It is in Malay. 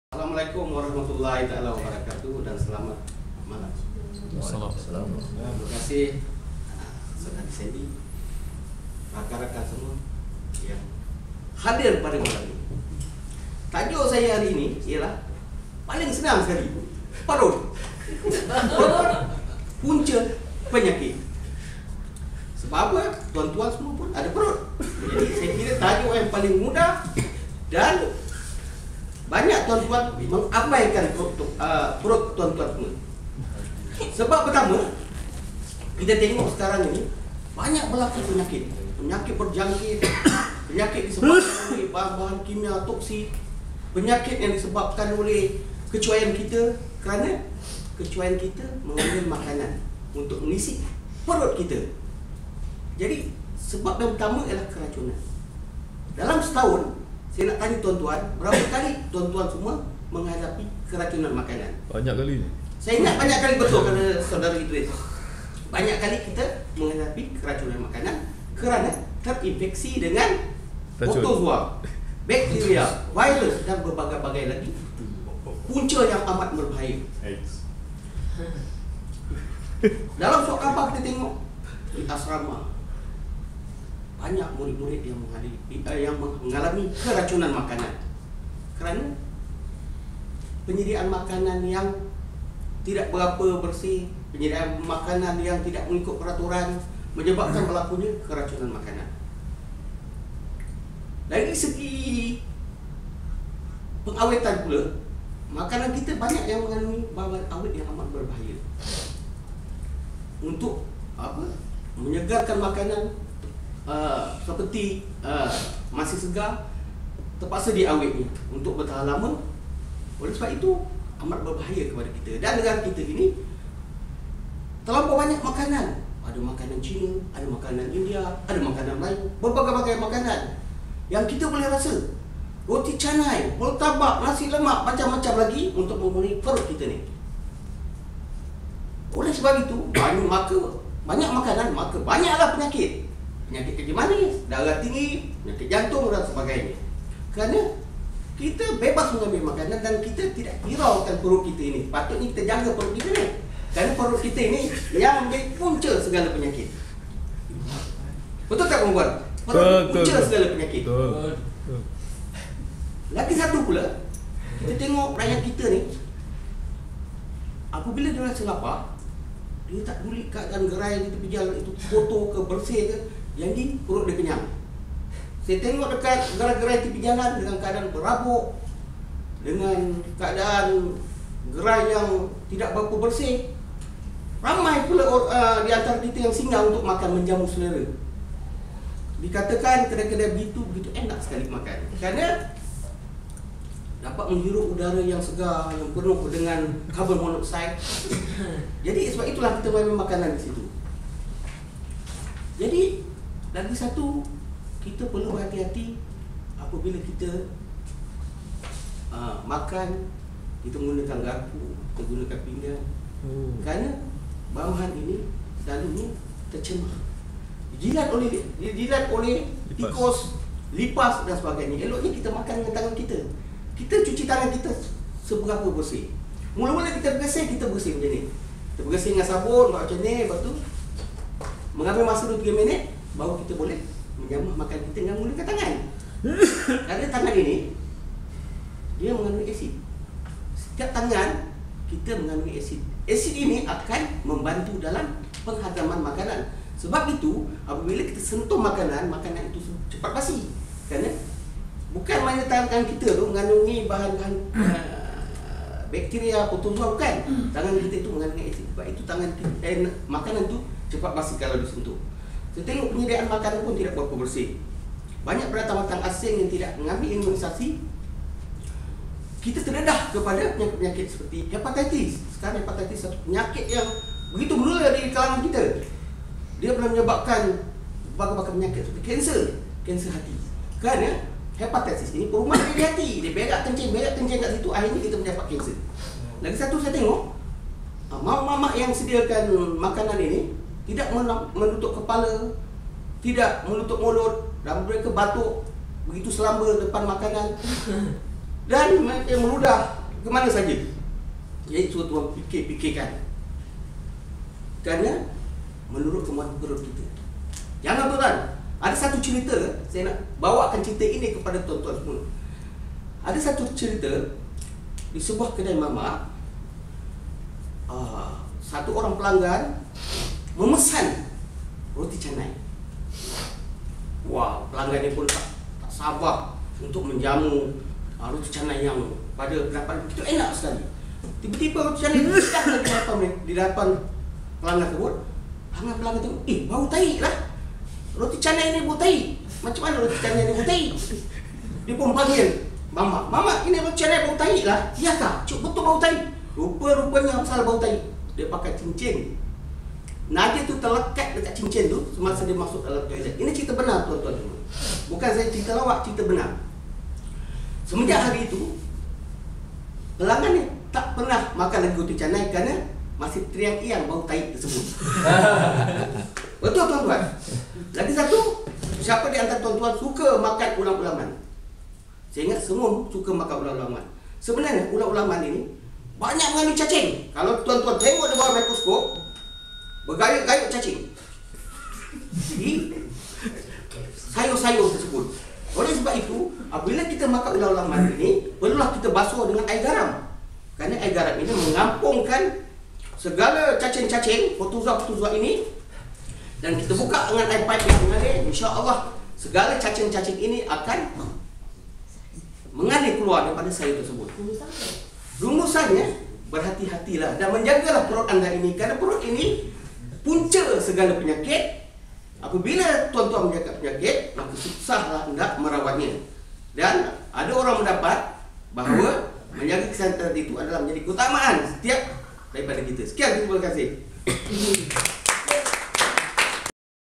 Assalamualaikum warahmatullahi taala wabarakatuh dan selamat malam. Assalamualaikum. Terima kasih Saudara Sandy, rakan-rakan semua yang hadir pada malam ini. Tajuk saya hari ini ialah paling senang sekali, perut. Perut punca penyakit. Sebab apa? Tuan-tuan semua pun ada perut. Jadi saya kira tajuk yang paling mudah dan banyak tuan-tuan mengabaikan perut tuan-tuan semua. Sebab pertama, kita tengok sekarang ini banyak berlaku penyakit berjangkit, penyakit disebabkan oleh bahan-bahan kimia toksik, penyakit yang disebabkan oleh kecuaian kita kerana kecuaian kita mengambil makanan untuk mengisi perut kita. Jadi sebab yang pertama ialah keracunan. Dalam setahun, saya nak tanya tuan-tuan, berapa kali tuan-tuan semua menghadapi keracunan makanan? Banyak kali ni. Saya ingat banyak kali, betul kata saudara Idris. Banyak kali kita menghadapi keracunan makanan kerana terinfeksi dengan Racun. protozoa, bakteria, virus dan berbagai-bagai lagi punca yang amat berbahaya. Dalam surat khabar kita tengok di asrama banyak murid-murid yang mengalami keracunan makanan kerana penyediaan makanan yang tidak berapa bersih, penyediaan makanan yang tidak mengikut peraturan menyebabkan berlakunya keracunan makanan. Dari segi pengawetan pula, makanan kita banyak yang mengandungi bahan awet yang amat berbahaya. Untuk apa? Menyegarkan makanan seperti masih segar, terpaksa diawetnya untuk bertahan lama. Oleh sebab itu amat berbahaya kepada kita. Dan negara kita ini terlampau banyak makanan. Ada makanan Cina, ada makanan India, ada makanan Melayu, berbagai-bagai makanan yang kita boleh rasa. Roti canai, murtabak, nasi lemak, macam-macam lagi untuk memenuhi perut kita ni. Oleh sebab itu, banyak makanan, maka banyaklah penyakit. Penyakit kencing manis, darah tinggi, penyakit jantung dan sebagainya. Kerana kita bebas mengambil makanan dan kita tidak hiraukan perut kita ini. Patutnya kita jaga perut kita ni. Kerana perut kita ini yang menjadi punca segala penyakit. Betul tak perempuan? Perut punca segala penyakit. Betul. Lagi satu pula, kita tengok rakyat kita ni, apabila dia rasa lapar, dia tak peduli keadaan gerai di tepi jalan itu kotor ke bersih ke, yang ni perut dia kenyang. Saya tengok dekat gerai-gerai tepi jalan dengan keadaan berabuk, dengan keadaan gerai yang tidak berapa bersih. Ramai pula di antara kita yang singgah untuk makan menjamu selera. Dikatakan kedai-kedai begitu enak sekali makan kerana dapat menghirup udara yang segar, yang penuh dengan karbon monoksida. Jadi sebab itulah kita makan makanan di situ. Jadi lagi satu, kita perlu hati-hati apabila kita makan, kita menggunakan garpu, kita gunakan pinggan. Kerana bahan ini selalunya tercemar. Dijilat oleh tikus, lipas dan sebagainya. Eloknya kita makan dengan tangan kita. Kita cuci tangan kita seberapa bersih. Mula-mula kita bersih macam ni. Kita bersih dengan sabun, buat macam ni, lepas tu mengambil masa 2-3 minit, baru kita boleh menjamah makan kita dengan menggunakan tangan. Kerana tangan ini, dia mengandungi asid. Setiap tangan, kita mengandungi asid. Asid ini akan membantu dalam penghadaman makanan. Sebab itu, apabila kita sentuh makanan itu cepat basi. Kerana bukan mana tangan kita tu mengandungi bahan-bahan bakteria, protozoa, bukan. Tangan kita itu mengandungi asid. Sebab itu makanan tu cepat basi kalau disentuh. Saya tengok penyediaan makanan pun tidak berapa bersih. Banyak pendatang asing yang tidak mengambil imunisasi. Kita terdedah kepada penyakit-penyakit seperti hepatitis. Sekarang hepatitis satu penyakit yang begitu menular di kalangan kita. Dia boleh menyebabkan berbagai-bagai penyakit seperti kanser hati. Kerana hepatitis ini perumahan dari hati. Dia berak kencing kat situ, akhirnya kita mendapat kanser. Lagi satu saya tengok, mak-mak yang sediakan makanan ini tidak menutup kepala, tidak menutup mulut, dan mereka batuk begitu selamba depan makanan dan mereka meludah kemana saja. Jadi tuan-tuan fikirkan. Kerana menurut kemampuan perut kita. Jangan tuan, ada satu cerita, saya nak bawakan cerita ini kepada tuan-tuan semua. Ada satu cerita di sebuah kedai mamak, satu orang pelanggan memesan roti canai. Wah, pelanggan ni pun tak sabar untuk menjamu roti canai yang pada berapa begitu enak sekali. Tiba-tiba roti canai di depan pelanggan tersebut. Pelanggan tu, bau tai lah. Roti canai ni bau tai. Macam mana roti canai ni bau tai? Dia pun panggil Mama, ini roti canai bau tai lah. Ya kah? Cuk, betul bau tai. Rupa-rupanya pasal bau tai. Dia pakai cincin. Najis tu terlekat dekat cincin tu semasa dia masuk dalam toilet. Ini cerita benar tuan-tuan. Bukan saya cerita lawak, cerita benar. Semenjak hari itu, pelanggan ni tak pernah makan lagi roti canai kerana masih teriang-iang bau tai tersebut. Betul tuan-tuan. Lagi satu, siapa di antara tuan-tuan suka makan ulam-ulaman? Saya ingat semua suka makan ulam-ulaman. Sebenarnya ulam-ulaman ini banyak mengandung cacing. Kalau tuan-tuan tengok di bawah mikroskop, bergayut-gayut cacing di sayur-sayur tersebut. Oleh sebab itu, apabila kita makan ulam-ulaman ini, perlulah kita basuh dengan air garam. Kerana air garam ini mengampungkan segala cacing-cacing, protozoa-protozoa ini, dan kita buka dengan air pipe yang mengalir, insya-Allah segala cacing-cacing ini akan mengalir keluar daripada sayur tersebut. Rumusannya, berhati-hatilah dan menjagalah perut anda ini, kerana perut ini punca segala penyakit. Apabila tuan-tuan menjaga penyakit, maka susahlah anda merawatnya. Dan ada orang mendapat bahawa menjaga kesihatan itu adalah menjadi keutamaan setiap daripada kita. Sekian, terima kasih.